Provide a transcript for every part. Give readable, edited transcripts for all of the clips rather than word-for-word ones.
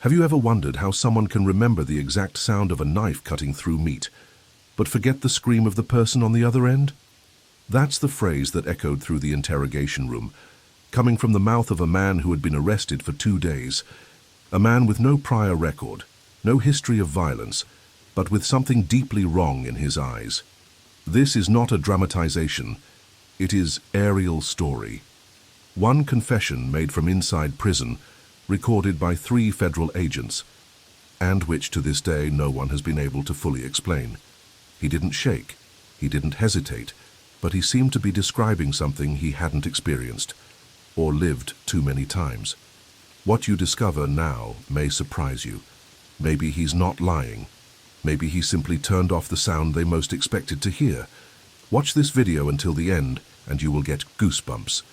Have you ever wondered how someone can remember the exact sound of a knife cutting through meat, but forget the scream of the person on the other end? That's the phrase that echoed through the interrogation room, coming from the mouth of a man who had been arrested for 2 days, a man with no prior record, no history of violence, but with something deeply wrong in his eyes. This is not a dramatization, it is aerial story. One confession made from inside prison, recorded by 3 federal agents, and which to this day no one has been able to fully explain. He didn't shake, he didn't hesitate, but he seemed to be describing something he hadn't experienced, or lived too many times. What you discover now may surprise you. Maybe he's not lying. Maybe he simply turned off the sound they most expected to hear. Watch this video until the end and you will get goosebumps.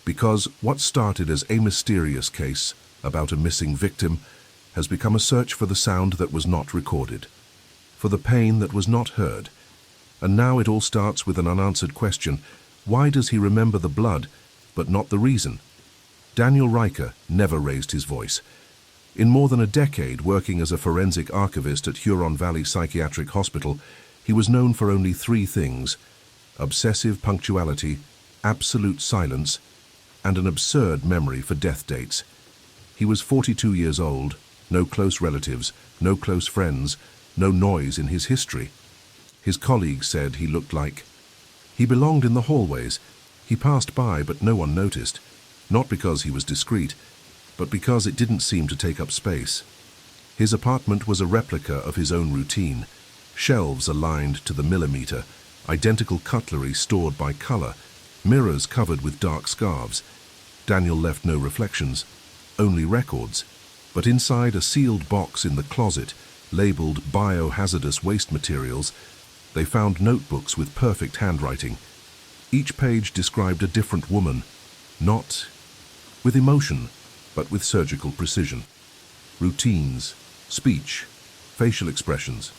Because what started as a mysterious case about a missing victim has become a search for the sound that was not recorded, for the pain that was not heard. And now it all starts with an unanswered question. Why does he remember the blood, but not the reason? Daniel Riker never raised his voice. In more than a decade working as a forensic archivist at Huron Valley Psychiatric Hospital, he was known for only 3 things: obsessive punctuality, absolute silence, and an absurd memory for death dates. He was 42 years old, no close relatives, no close friends, no noise in his history. His colleagues said he looked like... He belonged in the hallways. He passed by, but no one noticed. Not because he was discreet, but because it didn't seem to take up space. His apartment was a replica of his own routine. Shelves aligned to the millimeter, identical cutlery stored by color, mirrors covered with dark scarves. Daniel left no reflections, only records. But inside a sealed box in the closet, labeled biohazardous waste materials, they found notebooks with perfect handwriting. Each page described a different woman, not with emotion, but with surgical precision. Routines, speech, facial expressions,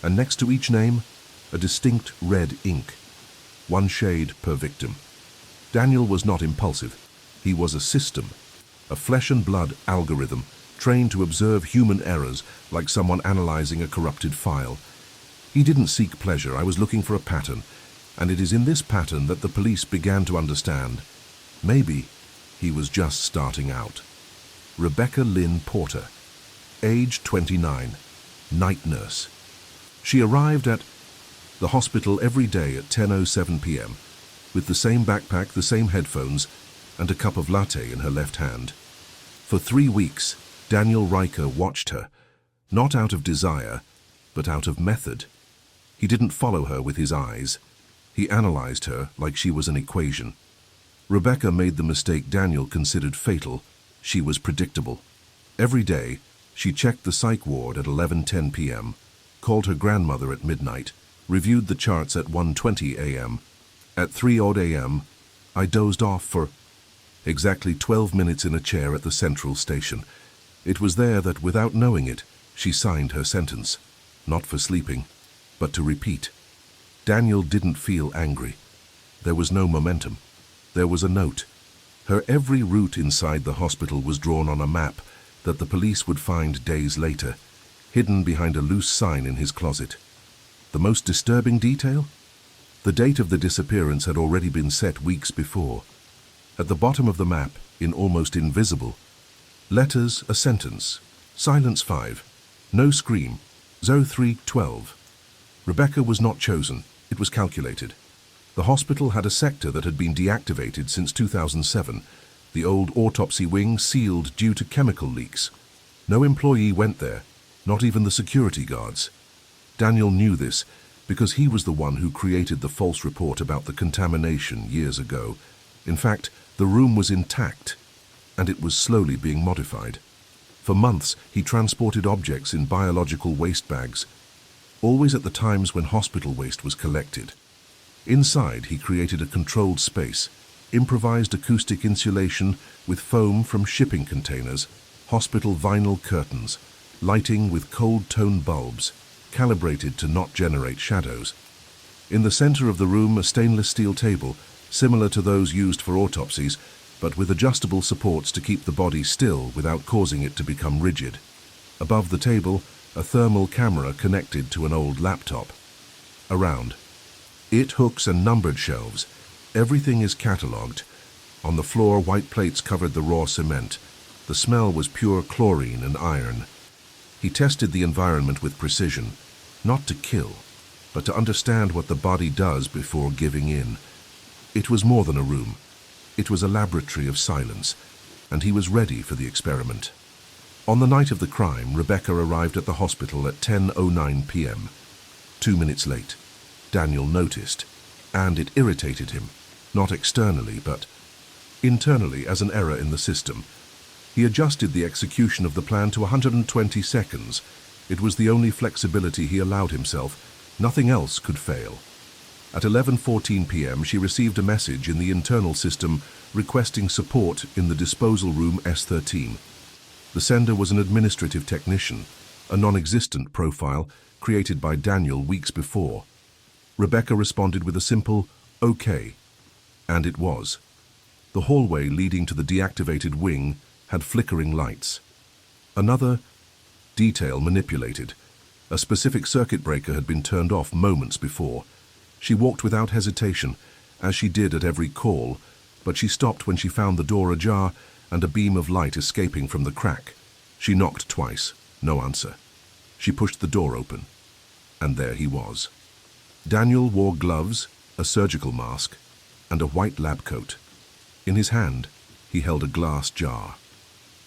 and next to each name, a distinct red ink, 1 shade per victim. Daniel was not impulsive. He was a system, a flesh and blood algorithm, trained to observe human errors like someone analyzing a corrupted file. He didn't seek pleasure. I was looking for a pattern, and it is in this pattern that the police began to understand. Maybe he was just starting out. Rebecca Lynn Porter, age 29, night nurse. She arrived at the hospital every day at 10:07 p.m. with the same backpack, the same headphones, and a cup of latte in her left hand. For 3 weeks, Daniel Riker watched her, not out of desire, but out of method. He didn't follow her with his eyes. He analyzed her like she was an equation. Rebecca made the mistake Daniel considered fatal. She was predictable. Every day, she checked the psych ward at 11:10 p.m., called her grandmother at midnight, reviewed the charts at 1:20 a.m. At 3:00 a.m., I dozed off for exactly 12 minutes in a chair at the central station. It was there that, without knowing it, she signed her sentence, not for sleeping, but to repeat. Daniel didn't feel angry. There was no momentum. There was a note. Her every route inside the hospital was drawn on a map that the police would find days later, hidden behind a loose sign in his closet. The most disturbing detail? The date of the disappearance had already been set weeks before. At the bottom of the map, in almost invisible letters, a sentence: silence 5, no scream, 0312. Rebecca was not chosen, it was calculated. The hospital had a sector that had been deactivated since 2007, the old autopsy wing sealed due to chemical leaks. No employee went there, not even the security guards. Daniel knew this because he was the one who created the false report about the contamination years ago. In fact, the room was intact, and it was slowly being modified. For months, he transported objects in biological waste bags, always at the times when hospital waste was collected. Inside, he created a controlled space, improvised acoustic insulation with foam from shipping containers, hospital vinyl curtains, lighting with cold-tone bulbs, calibrated to not generate shadows. In the center of the room, a stainless steel table, similar to those used for autopsies, but with adjustable supports to keep the body still without causing it to become rigid. Above the table, a thermal camera connected to an old laptop. Around it, hooks and numbered shelves. Everything is catalogued. On the floor, white plates covered the raw cement. The smell was pure chlorine and iron. He tested the environment with precision, not to kill, but to understand what the body does before giving in. It was more than a room. It was a laboratory of silence, and he was ready for the experiment. On the night of the crime, Rebecca arrived at the hospital at 10:09 p.m. 2 minutes late. Daniel noticed, and it irritated him, not externally, but internally as an error in the system. He adjusted the execution of the plan to 120 seconds. It was the only flexibility he allowed himself. Nothing else could fail. At 11:14 p.m., she received a message in the internal system requesting support in the disposal room S13. The sender was an administrative technician, a non-existent profile created by Daniel weeks before. Rebecca responded with a simple, "Okay," and it was. The hallway leading to the deactivated wing had flickering lights. Another detail manipulated. A specific circuit breaker had been turned off moments before. She walked without hesitation, as she did at every call, but she stopped when she found the door ajar and a beam of light escaping from the crack. She knocked twice, no answer. She pushed the door open, and there he was. Daniel wore gloves, a surgical mask, and a white lab coat. In his hand, he held a glass jar.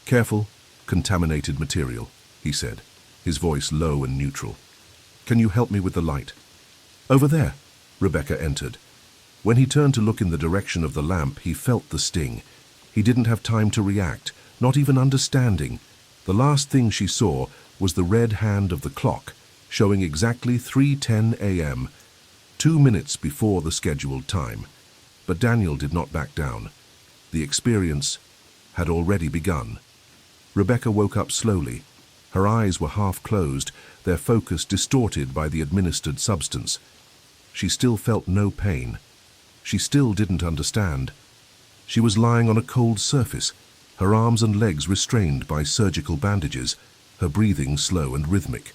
"Careful, contaminated material," he said, his voice low and neutral. "Can you help me with the light?" "Over there." Rebecca entered. When he turned to look in the direction of the lamp, he felt the sting. He didn't have time to react, not even understanding. The last thing she saw was the red hand of the clock, showing exactly 3:10 a.m., 2 minutes before the scheduled time. But Daniel did not back down. The experience had already begun. Rebecca woke up slowly. Her eyes were half closed, their focus distorted by the administered substance. She still felt no pain. She still didn't understand. She was lying on a cold surface, her arms and legs restrained by surgical bandages, her breathing slow and rhythmic.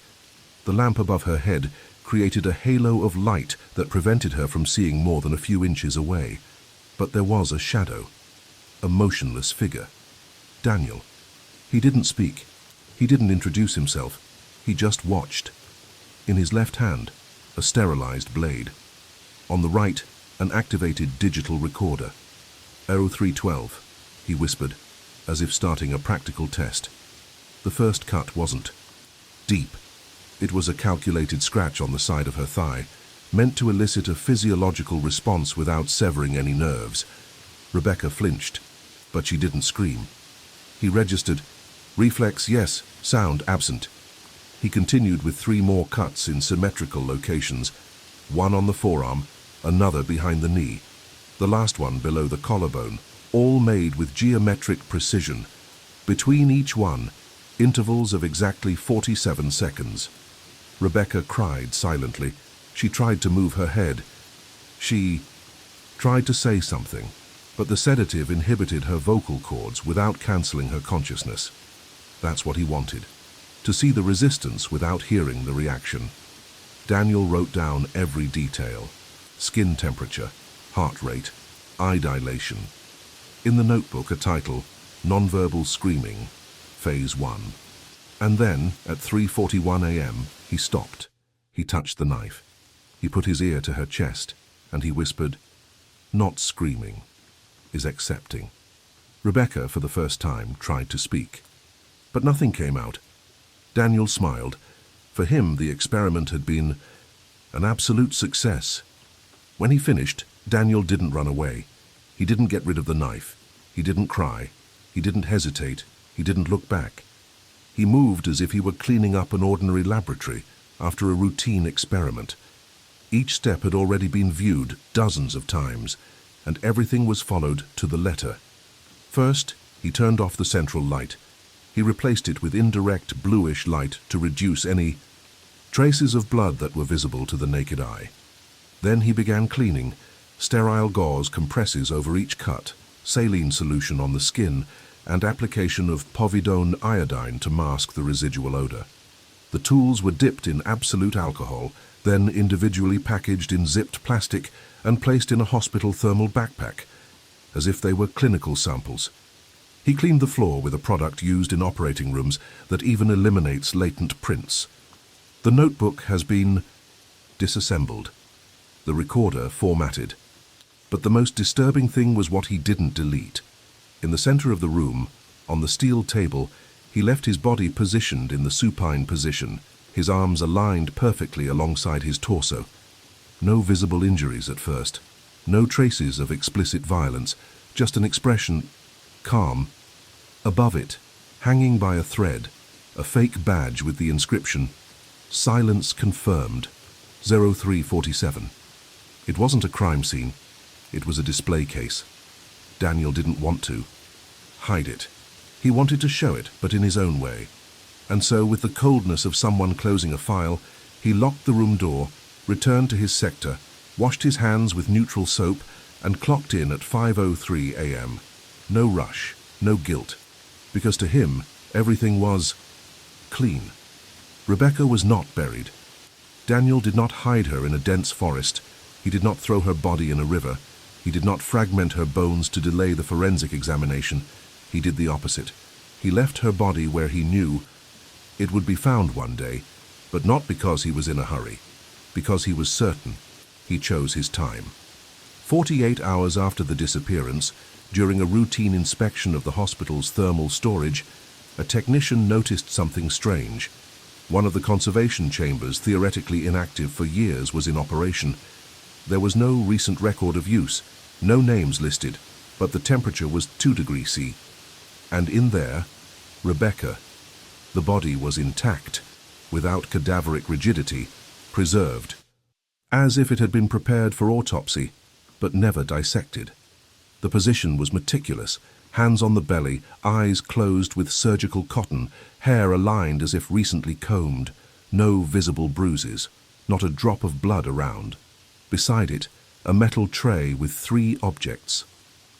The lamp above her head created a halo of light that prevented her from seeing more than a few inches away. But there was a shadow, a motionless figure. Daniel. He didn't speak. He didn't introduce himself. He just watched. In his left hand, a sterilized blade. On the right, an activated digital recorder. 0312, he whispered, as if starting a practical test. The first cut wasn't deep. It was a calculated scratch on the side of her thigh, meant to elicit a physiological response without severing any nerves. Rebecca flinched, but she didn't scream. He registered, reflex yes, sound absent. He continued with 3 more cuts in symmetrical locations, one on the forearm, another behind the knee, the last one below the collarbone, all made with geometric precision. Between each one, intervals of exactly 47 seconds. Rebecca cried silently. She tried to move her head. She tried to say something, but the sedative inhibited her vocal cords without cancelling her consciousness. That's what he wanted, to see the resistance without hearing the reaction. Daniel wrote down every detail: skin temperature, heart rate, eye dilation. In the notebook, a title, Nonverbal Screaming, Phase 1. And then, at 3:41 a.m., he stopped. He touched the knife. He put his ear to her chest, and he whispered, "Not screaming, is accepting." Rebecca, for the first time, tried to speak. But nothing came out. Daniel smiled. For him, the experiment had been an absolute success. When he finished, Daniel didn't run away. He didn't get rid of the knife. He didn't cry. He didn't hesitate. He didn't look back. He moved as if he were cleaning up an ordinary laboratory after a routine experiment. Each step had already been viewed dozens of times, and everything was followed to the letter. First, he turned off the central light. He replaced it with indirect bluish light to reduce any traces of blood that were visible to the naked eye. Then he began cleaning. Sterile gauze compresses over each cut, saline solution on the skin, and application of povidone iodine to mask the residual odor. The tools were dipped in absolute alcohol, then individually packaged in zipped plastic and placed in a hospital thermal backpack, as if they were clinical samples. He cleaned the floor with a product used in operating rooms that even eliminates latent prints. The notebook has been disassembled, the recorder formatted. But the most disturbing thing was what he didn't delete. In the center of the room, on the steel table, he left his body positioned in the supine position, his arms aligned perfectly alongside his torso. No visible injuries at first, no traces of explicit violence, just an expression, calm. Above it, hanging by a thread, a fake badge with the inscription, "Silence confirmed, 0347. It wasn't a crime scene, it was a display case. Daniel didn't want to hide it. He wanted to show it, but in his own way. And so, with the coldness of someone closing a file, he locked the room door, returned to his sector, washed his hands with neutral soap, and clocked in at 5:03 a.m. No rush, no guilt, because to him, everything was clean. Rebecca was not buried. Daniel did not hide her in a dense forest. He did not throw her body in a river. He did not fragment her bones to delay the forensic examination. He did the opposite. He left her body where he knew it would be found one day, but not because he was in a hurry, because he was certain. He chose his time. 48 hours after the disappearance, during a routine inspection of the hospital's thermal storage, a technician noticed something strange. One of the conservation chambers, theoretically inactive for years, was in operation. There was no recent record of use, no names listed, but the temperature was 2 degrees C. And in there, Rebecca. The body was intact, without cadaveric rigidity, preserved, as if it had been prepared for autopsy, but never dissected. The position was meticulous, hands on the belly, eyes closed with surgical cotton, hair aligned as if recently combed, no visible bruises, not a drop of blood around. Beside it, a metal tray with 3 objects,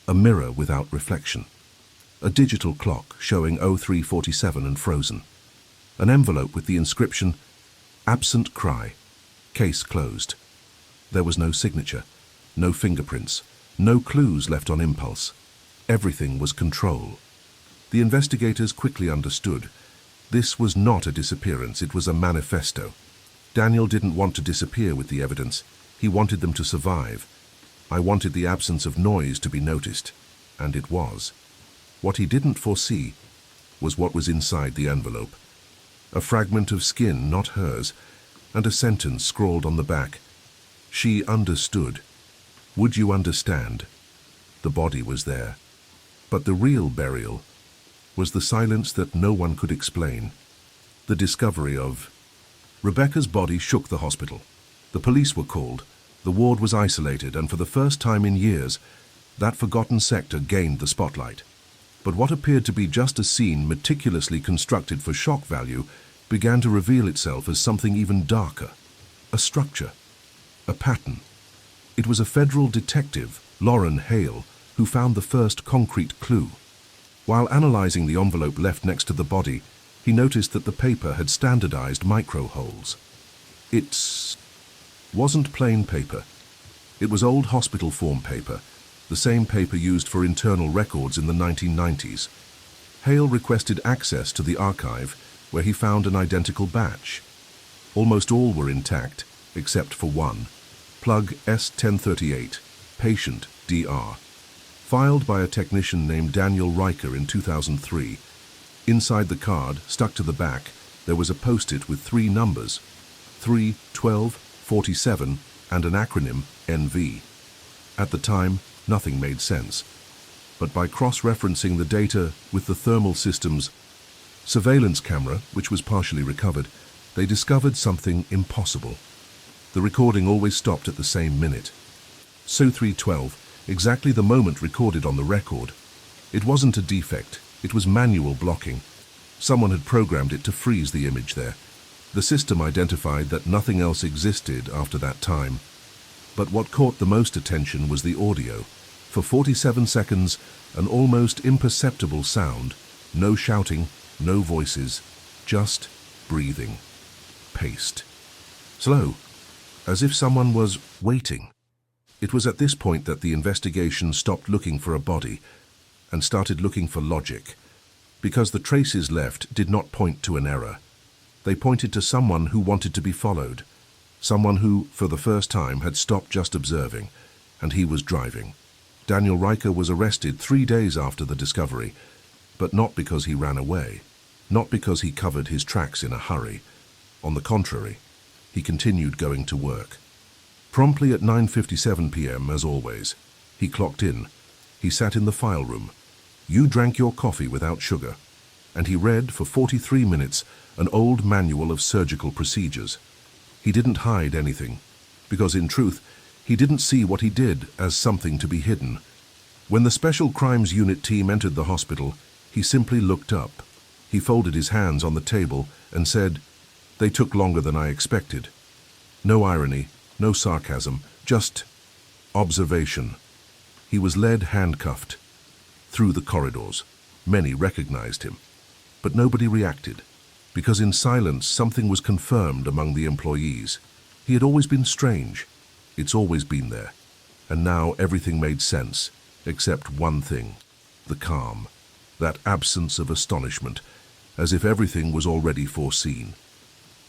a mirror without reflection, a digital clock showing 0347 and frozen, an envelope with the inscription, "Absent cry, case closed." There was no signature, no fingerprints, no clues left on impulse. Everything was control. The investigators quickly understood. This was not a disappearance, it was a manifesto. Daniel didn't want to disappear with the evidence. He wanted them to survive. I wanted the absence of noise to be noticed, and it was. What he didn't foresee was what was inside the envelope. A fragment of skin, not hers, and a sentence scrawled on the back. She understood. Would you understand? The body was there. But the real burial was the silence that no one could explain. The discovery of Rebecca's body shook the hospital. The police were called. The ward was isolated, and for the first time in years, that forgotten sector gained the spotlight. But what appeared to be just a scene meticulously constructed for shock value began to reveal itself as something even darker. A structure. A pattern. It was a federal detective, Lauren Hale, who found the first concrete clue. While analyzing the envelope left next to the body, he noticed that the paper had standardized micro holes. It wasn't plain paper. It was old hospital form paper, the same paper used for internal records in the 1990s. Hale requested access to the archive, where he found an identical batch. Almost all were intact, except for one. Plug S1038, patient DR. Filed by a technician named Daniel Riker in 2003. Inside the card, stuck to the back, there was a post-it with 3 numbers, 3, 12, 47, and an acronym, NV. At the time, nothing made sense. But by cross-referencing the data with the thermal system's surveillance camera, which was partially recovered, they discovered something impossible. The recording always stopped at the same minute. So 3:12, exactly the moment recorded on the record. It wasn't a defect, it was manual blocking. Someone had programmed it to freeze the image there. The system identified that nothing else existed after that time. But what caught the most attention was the audio. For 47 seconds, an almost imperceptible sound, no shouting, no voices, just breathing, paced. Slow, as if someone was waiting. It was at this point that the investigation stopped looking for a body and started looking for logic, because the traces left did not point to an error. They pointed to someone who wanted to be followed, someone who, for the first time, had stopped just observing, and he was driving. Daniel Riker was arrested 3 days after the discovery, but not because he ran away, not because he covered his tracks in a hurry. On the contrary, he continued going to work. Promptly at 9:57 p.m., as always, he clocked in. He sat in the file room. You drank your coffee without sugar, and he read for 43 minutes an old manual of surgical procedures. He didn't hide anything, because in truth, he didn't see what he did as something to be hidden. When the Special Crimes Unit team entered the hospital, he simply looked up. He folded his hands on the table and said, "They took longer than I expected." No irony, no sarcasm, just observation. He was led handcuffed through the corridors. Many recognized him, but nobody reacted, because in silence something was confirmed among the employees. He had always been strange. It's always been there. And now everything made sense, except one thing: the calm, that absence of astonishment, as if everything was already foreseen.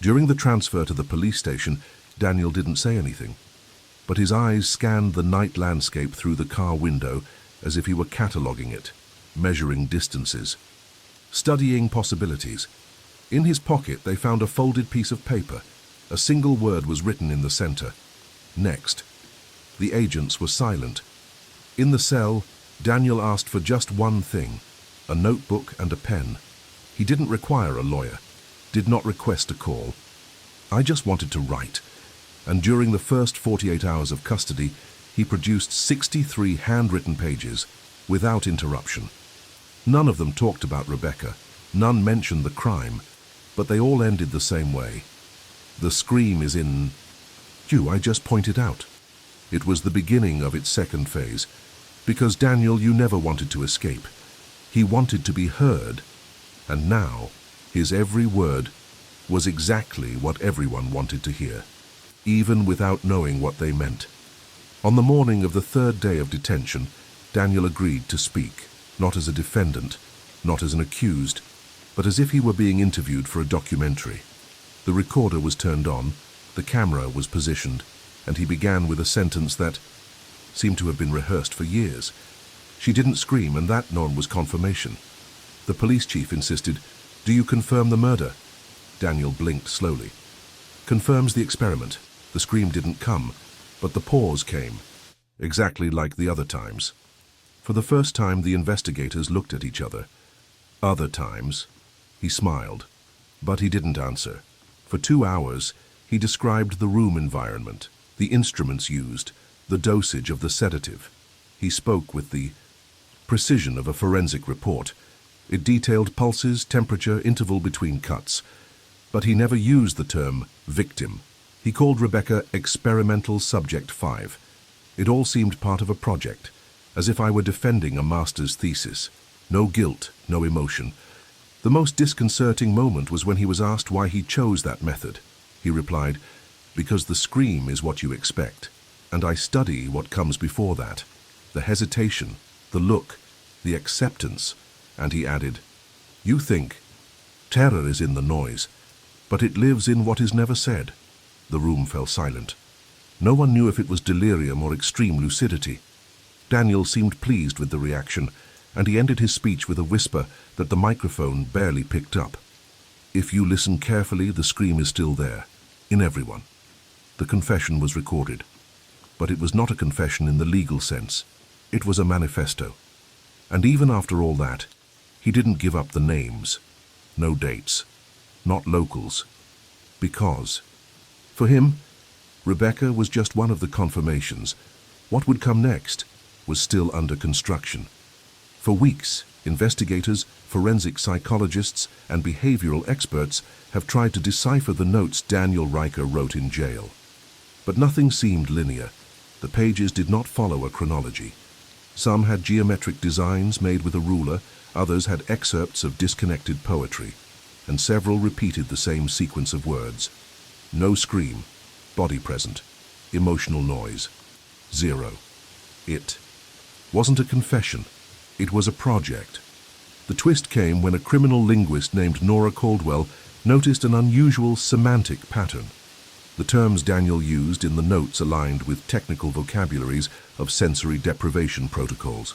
During the transfer to the police station, Daniel didn't say anything, but his eyes scanned the night landscape through the car window as if he were cataloguing it, measuring distances, studying possibilities. In his pocket, they found a folded piece of paper. A single word was written in the center: "Next." The agents were silent. In the cell, Daniel asked for just one thing: a notebook and a pen. He didn't require a lawyer, did not request a call. "I just wanted to write." And during the first 48 hours of custody, he produced 63 handwritten pages without interruption. None of them talked about Rebecca, none mentioned the crime, but they all ended the same way. The scream is in you, I just pointed out. It was the beginning of its second phase, because Daniel, you never wanted to escape. He wanted to be heard, and now his every word was exactly what everyone wanted to hear, even without knowing what they meant. On the morning of the third day of detention, Daniel agreed to speak, not as a defendant, not as an accused, but as if he were being interviewed for a documentary. The recorder was turned on, the camera was positioned, and he began with a sentence that seemed to have been rehearsed for years. "She didn't scream, and that none was confirmation." The police chief insisted, "Do you confirm the murder?" Daniel blinked slowly. "Confirms the experiment. The scream didn't come, but the pause came, exactly like the other times." For the first time, the investigators looked at each other. "Other times?" He smiled, but he didn't answer. For 2 hours, he described the room environment, the instruments used, the dosage of the sedative. He spoke with the precision of a forensic report. It detailed pulses, temperature, interval between cuts. But he never used the term victim. He called Rebecca experimental subject 5. It all seemed part of a project, as if I were defending a master's thesis. No guilt, no emotion. The most disconcerting moment was when he was asked why he chose that method. He replied, "Because the scream is what you expect, and I study what comes before that. The hesitation, the look, the acceptance." And he added, "You think terror is in the noise, but it lives in what is never said." The room fell silent. No one knew if it was delirium or extreme lucidity. Daniel seemed pleased with the reaction, and he ended his speech with a whisper that the microphone barely picked up. "If you listen carefully, the scream is still there, in everyone." The confession was recorded, but it was not a confession in the legal sense. It was a manifesto. And even after all that, he didn't give up the names, no dates, not locals, because, for him, Rebecca was just one of the confirmations. What would come next was still under construction. For weeks, investigators, forensic psychologists, and behavioral experts have tried to decipher the notes Daniel Riker wrote in jail. But nothing seemed linear. The pages did not follow a chronology. Some had geometric designs made with a ruler, others had excerpts of disconnected poetry, and several repeated the same sequence of words. No scream, body present, emotional noise, 0. It wasn't a confession, it was a project. The twist came when a criminal linguist named Nora Caldwell noticed an unusual semantic pattern. The terms Daniel used in the notes aligned with technical vocabularies of sensory deprivation protocols.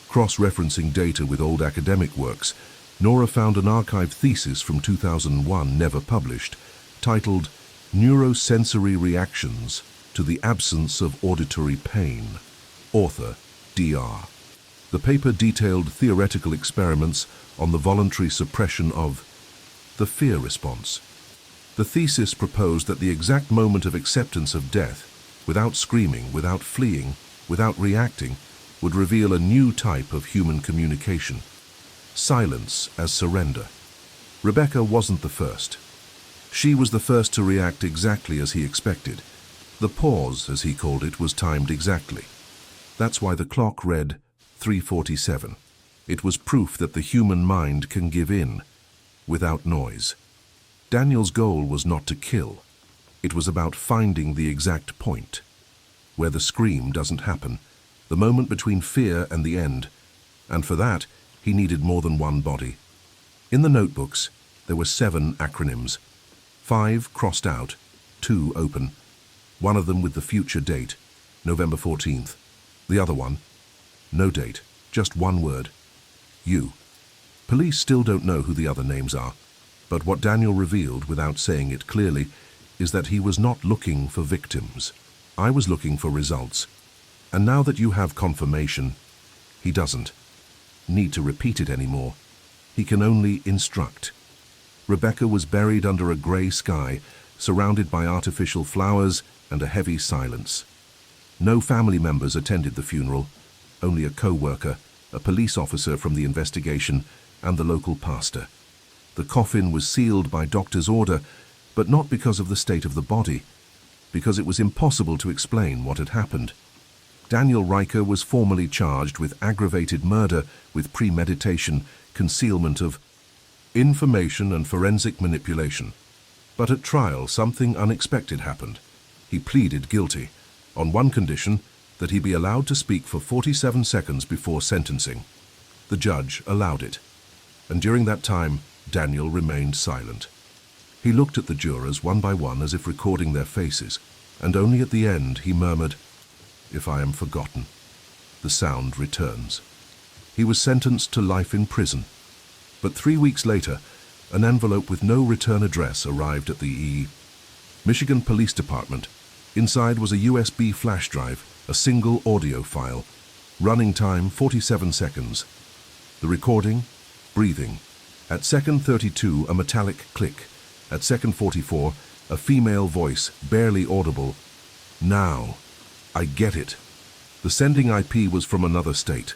Cross-referencing data with old academic works, Nora found an archived thesis from 2001 never published, titled Neurosensory Reactions to the Absence of Auditory Pain. Author, Dr. The paper detailed theoretical experiments on the voluntary suppression of the fear response. The thesis proposed that the exact moment of acceptance of death, without screaming, without fleeing, without reacting, would reveal a new type of human communication. Silence as surrender. Rebecca wasn't the first. She was the first to react exactly as he expected. The pause, as he called it, was timed exactly. That's why the clock read 3:47. It was proof that the human mind can give in, without noise. Daniel's goal was not to kill. It was about finding the exact point, where the scream doesn't happen, the moment between fear and the end, and for that, he needed more than one body. In the notebooks, there were 7 acronyms, 5 crossed out, 2 open, one of them with the future date, November 14th, the other one, no date, just one word, you. Police still don't know who the other names are, but what Daniel revealed, without saying it clearly, is that he was not looking for victims. I was looking for results. And now that you have confirmation, he doesn't need to repeat it anymore. He can only instruct. Rebecca was buried under a grey sky, surrounded by artificial flowers and a heavy silence. No family members attended the funeral, only a co-worker, a police officer from the investigation, and the local pastor. The coffin was sealed by doctor's order, but not because of the state of the body, because it was impossible to explain what had happened. Daniel Riker was formally charged with aggravated murder with premeditation, concealment of information and forensic manipulation. But at trial, something unexpected happened. He pleaded guilty, on one condition, that he be allowed to speak for 47 seconds before sentencing. The judge allowed it, and during that time, Daniel remained silent. He looked at the jurors one by one as if recording their faces, and only at the end he murmured, "If I am forgotten." The sound returns. He was sentenced to life in prison, but 3 weeks later, an envelope with no return address arrived at the Michigan Police Department. Inside was a USB flash drive, a single audio file, running time 47 seconds. The recording, breathing. At second 32, a metallic click. At second 44, a female voice, barely audible. "Now, I get it." The sending IP was from another state.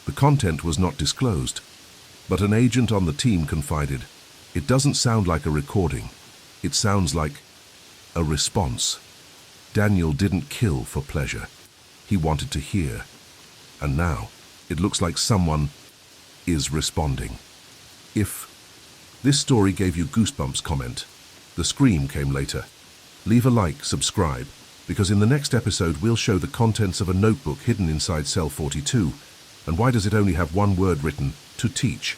The content was not disclosed, but an agent on the team confided, "It doesn't sound like a recording. It sounds like a response." Daniel didn't kill for pleasure. He wanted to hear. And now, it looks like someone is responding. If this story gave you goosebumps, comment. The scream came later. Leave a like, subscribe, because in the next episode we'll show the contents of a notebook hidden inside cell 42. And why does it only have one word written, to teach?